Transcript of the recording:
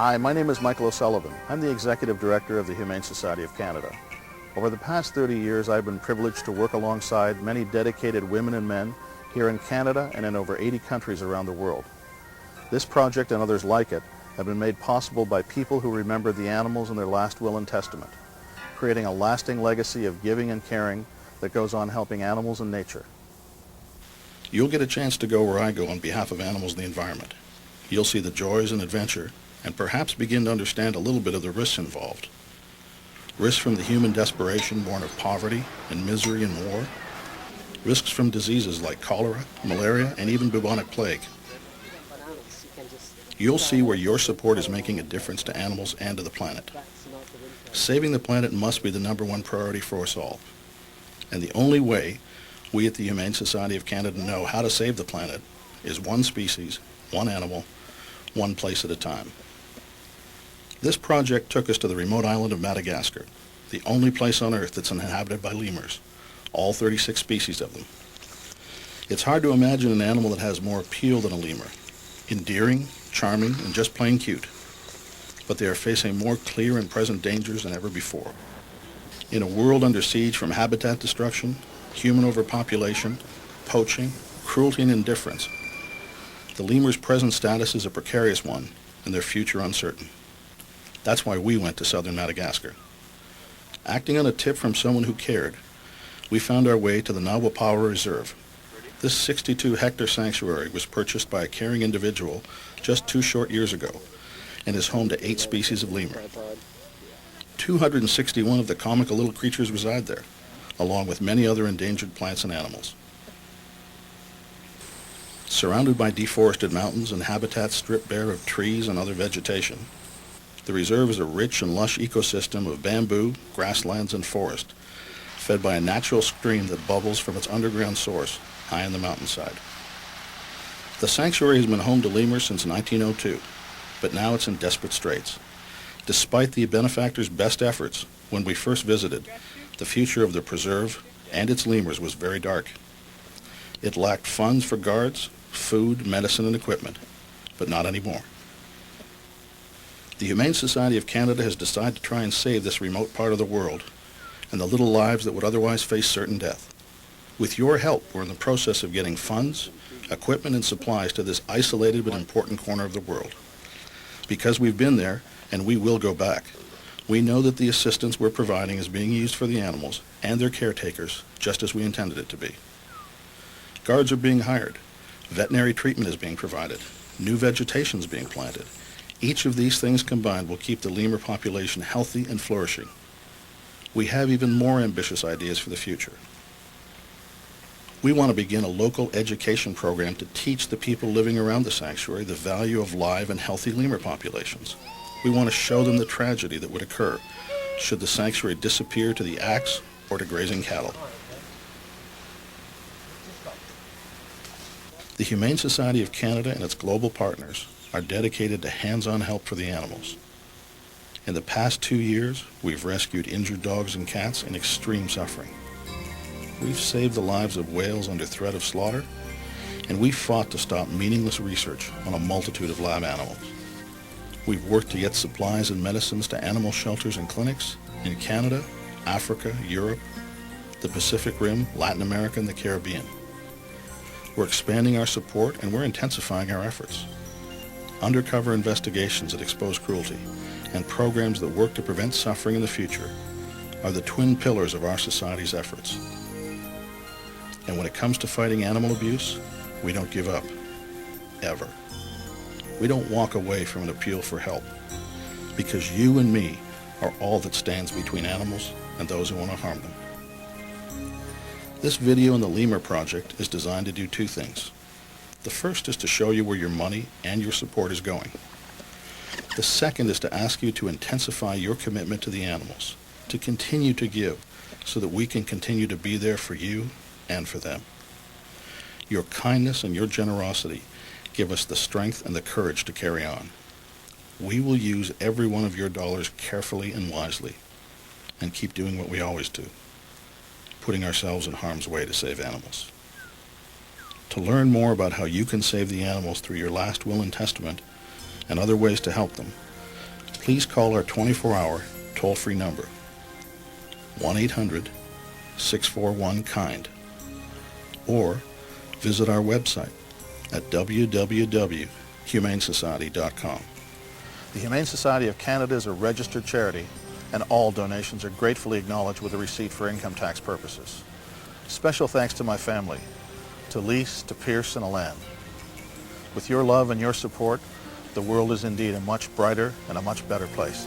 Hi, my name is Michael O'Sullivan. I'm the Executive Director of the Humane Society of Canada. Over the past 30 years, I've been privileged to work alongside many dedicated women and men here in Canada and in over 80 countries around the world. This project and others like it have been made possible by people who remember the animals in their last will and testament, creating a lasting legacy of giving and caring that goes on helping animals and nature. You'll get a chance to go where I go on behalf of animals and the environment. You'll see the joys and adventure and perhaps begin to understand a little bit of the risks involved. Risks from the human desperation born of poverty and misery and war. Risks from diseases like cholera, malaria, and even bubonic plague. You'll see where your support is making a difference to animals and to the planet. Saving the planet must be the #1 priority for us all. And the only way we at the Humane Society of Canada know how to save the planet is one species, one animal, one place at a time. This project took us to the remote island of Madagascar, the only place on Earth that's inhabited by lemurs, all 36 species of them. It's hard to imagine an animal that has more appeal than a lemur. Endearing, charming, and just plain cute. But they are facing more clear and present dangers than ever before. In a world under siege from habitat destruction, human overpopulation, poaching, cruelty, and indifference, the lemur's present status is a precarious one and their future uncertain. That's why we went to southern Madagascar. Acting on a tip from someone who cared, we found our way to the Nahampoana Reserve. This 62-hectare sanctuary was purchased by a caring individual just 2 short years ago and is home to 8 species of lemur. 261 of the comical little creatures reside there, along with many other endangered plants and animals. Surrounded by deforested mountains and habitats stripped bare of trees and other vegetation, the reserve is a rich and lush ecosystem of bamboo, grasslands, and forest, fed by a natural stream that bubbles from its underground source high on the mountainside. The sanctuary has been home to lemurs since 1902, but now it's in desperate straits. Despite the benefactor's best efforts, when we first visited, the future of the preserve and its lemurs was very dark. It lacked funds for guards, food, medicine, and equipment, but not anymore. The Humane Society of Canada has decided to try and save this remote part of the world and the little lives that would otherwise face certain death. With your help, we're in the process of getting funds, equipment, and supplies to this isolated but important corner of the world. Because we've been there, and we will go back, we know that the assistance we're providing is being used for the animals and their caretakers just as we intended it to be. Guards are being hired. Veterinary treatment is being provided. New vegetation is being planted. Each of these things combined will keep the lemur population healthy and flourishing. We have even more ambitious ideas for the future. We want to begin a local education program to teach the people living around the sanctuary the value of live and healthy lemur populations. We want to show them the tragedy that would occur should the sanctuary disappear to the axe or to grazing cattle. The Humane Society of Canada and its global partners are dedicated to hands-on help for the animals. In the past 2 years, we've rescued injured dogs and cats in extreme suffering. We've saved the lives of whales under threat of slaughter, and we've fought to stop meaningless research on a multitude of lab animals. We've worked to get supplies and medicines to animal shelters and clinics in Canada, Africa, Europe, the Pacific Rim, Latin America, and the Caribbean. We're expanding our support and we're intensifying our efforts. Undercover investigations that expose cruelty and programs that work to prevent suffering in the future are the twin pillars of our society's efforts. And when it comes to fighting animal abuse, we don't give up, ever. We don't walk away from an appeal for help, because you and me are all that stands between animals and those who want to harm them. This video on the Lemur Project is designed to do 2 things. The first is to show you where your money and your support is going. The second is to ask you to intensify your commitment to the animals, to continue to give, so that we can continue to be there for you and for them. Your kindness and your generosity give us the strength and the courage to carry on. We will use every one of your dollars carefully and wisely, and keep doing what we always do, putting ourselves in harm's way to save animals. To learn more about how you can save the animals through your last will and testament and other ways to help them, please call our 24-hour toll-free number, 1-800-641-KIND, or visit our website at www.humanesociety.com. The Humane Society of Canada is a registered charity, and all donations are gratefully acknowledged with a receipt for income tax purposes. Special thanks to my family, to Lise, to Pierce, and Alain. With your love and your support, the world is indeed a much brighter and a much better place.